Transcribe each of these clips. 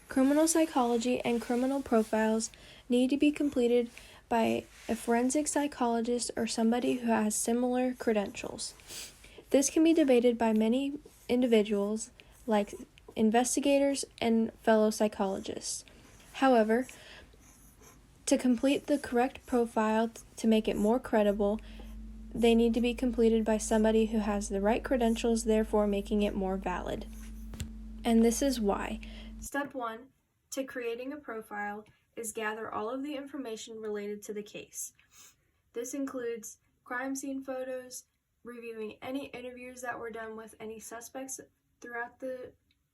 Criminal psychology and criminal profiles need to be completed by a forensic psychologist or somebody who has similar credentials. This can be debated by many individuals, like investigators and fellow psychologists. However, to complete the correct profile to make it more credible, they need to be completed by somebody who has the right credentials, therefore making it more valid. And this is why. Step 1 to creating a profile is gather all of the information related to the case. This includes crime scene photos, reviewing any interviews that were done with any suspects throughout the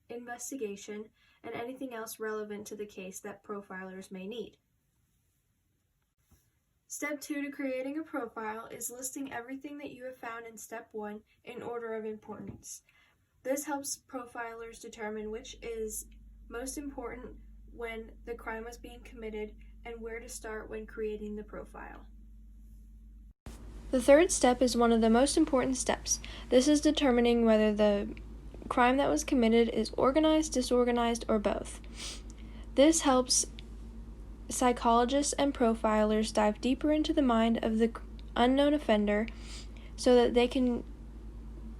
investigation, and anything else relevant to the case that profilers may need. Step 2 to creating a profile is listing everything that you have found in Step 1 in order of importance. This helps profilers determine which is most important when the crime was being committed and where to start when creating the profile. The third step is one of the most important steps. This is determining whether the crime that was committed is organized, disorganized, or both. This helps psychologists and profilers dive deeper into the mind of the unknown offender so that they can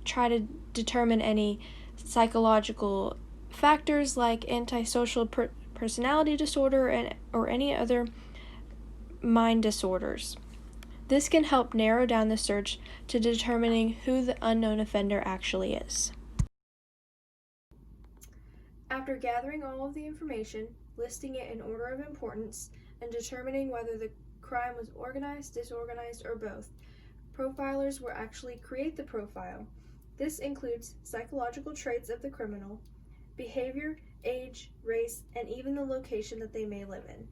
try to determine any psychological factors like antisocial personality disorder or any other mind disorders. This can help narrow down the search to determining who the unknown offender actually is. After gathering all of the information, listing it in order of importance, and determining whether the crime was organized, disorganized, or both, profilers will actually create the profile. This includes psychological traits of the criminal, behavior, age, race, and even the location that they may live in.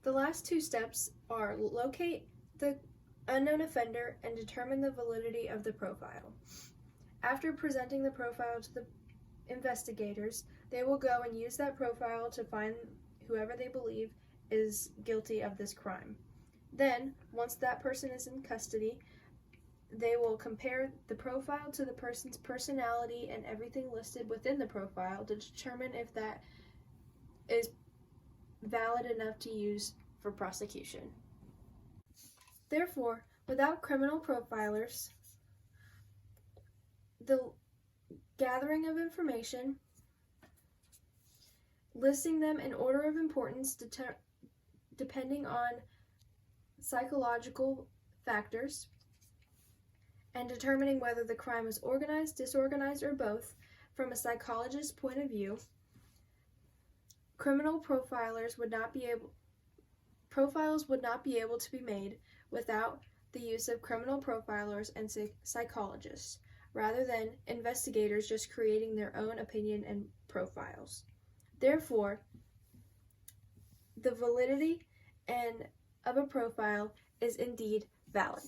The last two steps are locate the unknown offender and determine the validity of the profile. After presenting the profile to the investigators, they will go and use that profile to find whoever they believe is guilty of this crime. Then, once that person is in custody, they will compare the profile to the person's personality and everything listed within the profile to determine if that is valid enough to use for prosecution. Therefore, without criminal profilers, the gathering of information, listing them in order of importance depending on psychological factors, and determining whether the crime was organized, disorganized, or both from a psychologist's point of view, profiles would not be able to be made without the use of criminal profilers and psychologists, rather than investigators just creating their own opinion and profiles. Therefore, the validity of a profile is indeed valid.